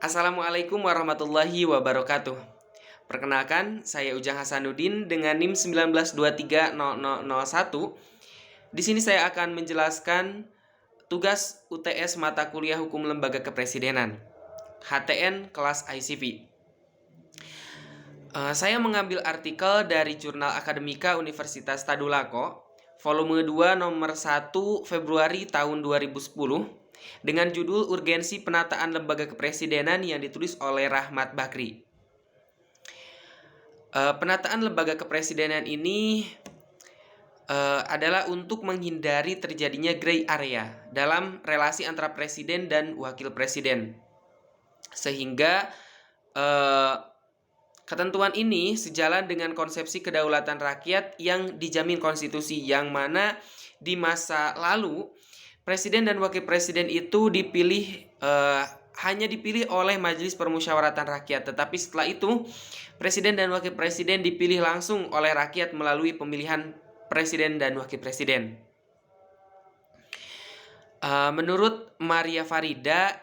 Assalamualaikum warahmatullahi wabarakatuh. Perkenalkan, saya Ujang Hasanuddin dengan NIM 19230001. Di sini saya akan menjelaskan tugas UTS mata kuliah Hukum Lembaga Kepresidenan, HTN kelas ICV. Saya mengambil artikel dari Jurnal Akademika Universitas Tadulako, volume 2 nomor 1 Februari tahun 2010 dengan judul Urgensi Penataan Lembaga Kepresidenan yang ditulis oleh Rahmat Bakri. Penataan lembaga kepresidenan ini adalah untuk menghindari terjadinya gray area dalam relasi antara presiden dan wakil presiden. Sehingga ketentuan ini sejalan dengan konsepsi kedaulatan rakyat yang dijamin konstitusi, yang mana di masa lalu presiden dan wakil presiden itu hanya dipilih oleh Majelis Permusyawaratan Rakyat, tetapi setelah itu presiden dan wakil presiden dipilih langsung oleh rakyat melalui pemilihan presiden dan wakil presiden. Menurut Maria Farida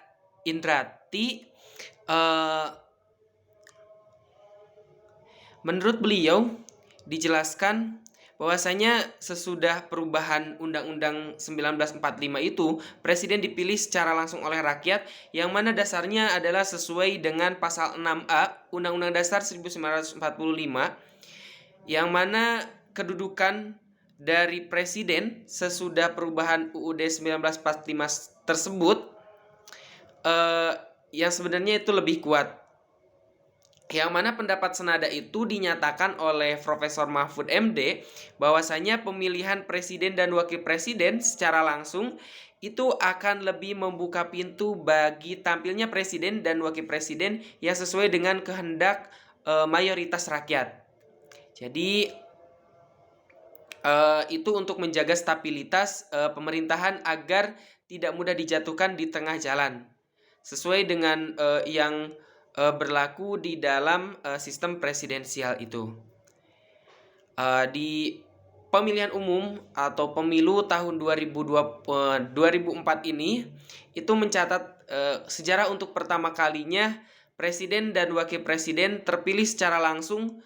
Indrati, menurut beliau dijelaskan bahwasanya sesudah perubahan Undang-Undang 1945 itu, presiden dipilih secara langsung oleh rakyat, yang mana dasarnya adalah sesuai dengan pasal 6A Undang-Undang Dasar 1945, yang mana kedudukan dari presiden sesudah perubahan UUD 1945 tersebut yang sebenarnya itu lebih kuat. Yang mana pendapat senada itu dinyatakan oleh Profesor Mahfud MD bahwasanya pemilihan presiden dan wakil presiden secara langsung itu akan lebih membuka pintu bagi tampilnya presiden dan wakil presiden yang sesuai dengan kehendak mayoritas rakyat. Jadi itu untuk menjaga stabilitas pemerintahan agar tidak mudah dijatuhkan di tengah jalan, sesuai dengan yang berlaku di dalam sistem presidensial itu. Di pemilihan umum atau pemilu tahun 2004 ini itu mencatat sejarah untuk pertama kalinya presiden dan wakil presiden terpilih secara langsung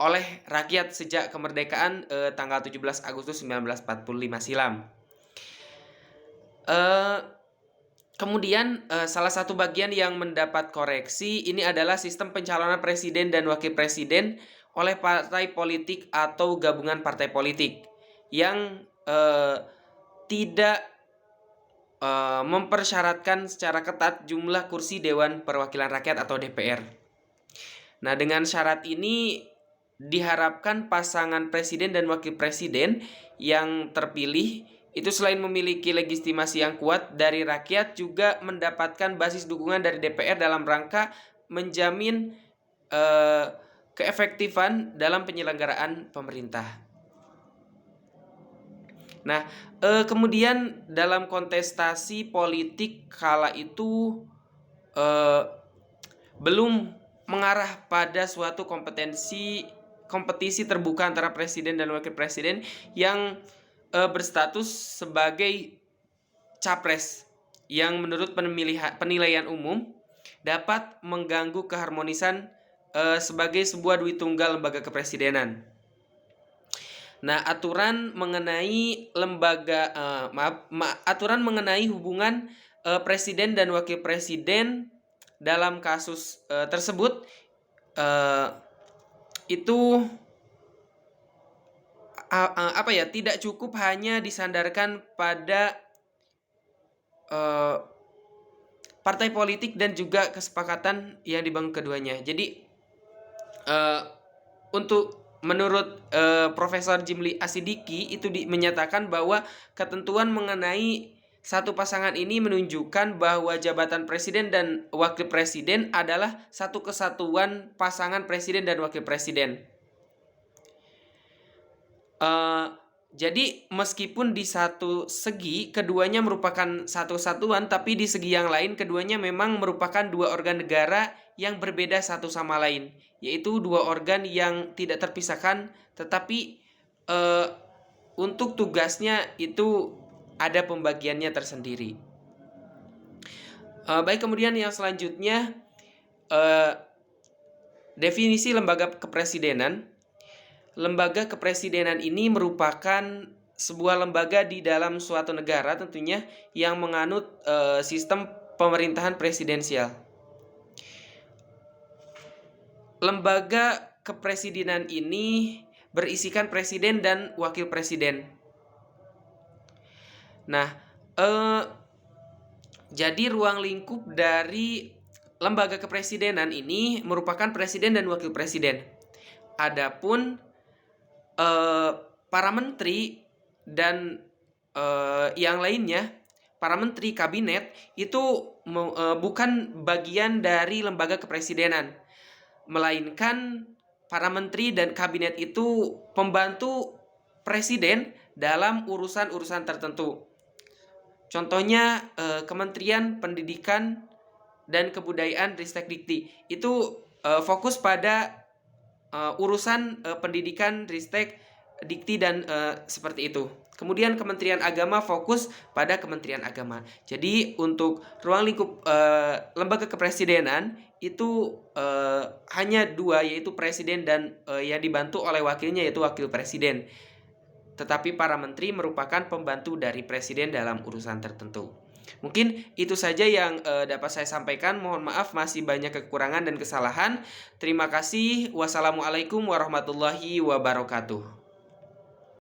oleh rakyat sejak kemerdekaan tanggal 17 Agustus 1945 silam. Kemudian salah satu bagian yang mendapat koreksi ini adalah sistem pencalonan presiden dan wakil presiden oleh partai politik atau gabungan partai politik yang tidak mempersyaratkan secara ketat jumlah kursi Dewan Perwakilan Rakyat atau DPR. Nah, dengan syarat ini diharapkan pasangan presiden dan wakil presiden yang terpilih itu selain memiliki legitimasi yang kuat dari rakyat, juga mendapatkan basis dukungan dari DPR dalam rangka menjamin keefektifan dalam penyelenggaraan pemerintah. Nah, kemudian dalam kontestasi politik kala itu belum mengarah pada suatu kompetisi terbuka antara presiden dan wakil presiden yang berstatus sebagai capres, yang menurut penilaian umum dapat mengganggu keharmonisan sebagai sebuah dui tunggal lembaga kepresidenan. Nah, aturan mengenai aturan mengenai hubungan presiden dan wakil presiden dalam kasus tersebut itu tidak cukup hanya disandarkan pada partai politik dan juga kesepakatan yang dibangun keduanya. Jadi menurut Profesor Jimli Asidiki itu menyatakan bahwa ketentuan mengenai satu pasangan ini menunjukkan bahwa jabatan presiden dan wakil presiden adalah satu kesatuan pasangan presiden dan wakil presiden. Jadi meskipun di satu segi keduanya merupakan satu kesatuan, tapi di segi yang lain keduanya memang merupakan dua organ negara yang berbeda satu sama lain, yaitu dua organ yang tidak terpisahkan, tetapi untuk tugasnya itu ada pembagiannya tersendiri. Baik, kemudian yang selanjutnya eh, definisi lembaga kepresidenan. Lembaga kepresidenan ini merupakan sebuah lembaga di dalam suatu negara tentunya yang menganut sistem pemerintahan presidensial. Lembaga kepresidenan ini berisikan presiden dan wakil presiden. Nah, jadi ruang lingkup dari lembaga kepresidenan ini merupakan presiden dan wakil presiden. Adapun para menteri dan yang lainnya, para menteri kabinet itu bukan bagian dari lembaga kepresidenan, melainkan para menteri dan kabinet itu pembantu presiden dalam urusan-urusan tertentu. Contohnya Kementerian Pendidikan dan Kebudayaan Ristek-Dikti itu fokus pada urusan pendidikan, ristek, dikti, dan seperti itu. Kemudian Kementerian Agama fokus pada Kementerian Agama. Jadi untuk ruang lingkup lembaga kepresidenan itu hanya dua, yaitu presiden dan yang dibantu oleh wakilnya yaitu wakil presiden. Tetapi para menteri merupakan pembantu dari presiden dalam urusan tertentu. Mungkin itu saja yang dapat saya sampaikan. Mohon maaf masih banyak kekurangan dan kesalahan. Terima kasih. Wassalamualaikum warahmatullahi wabarakatuh.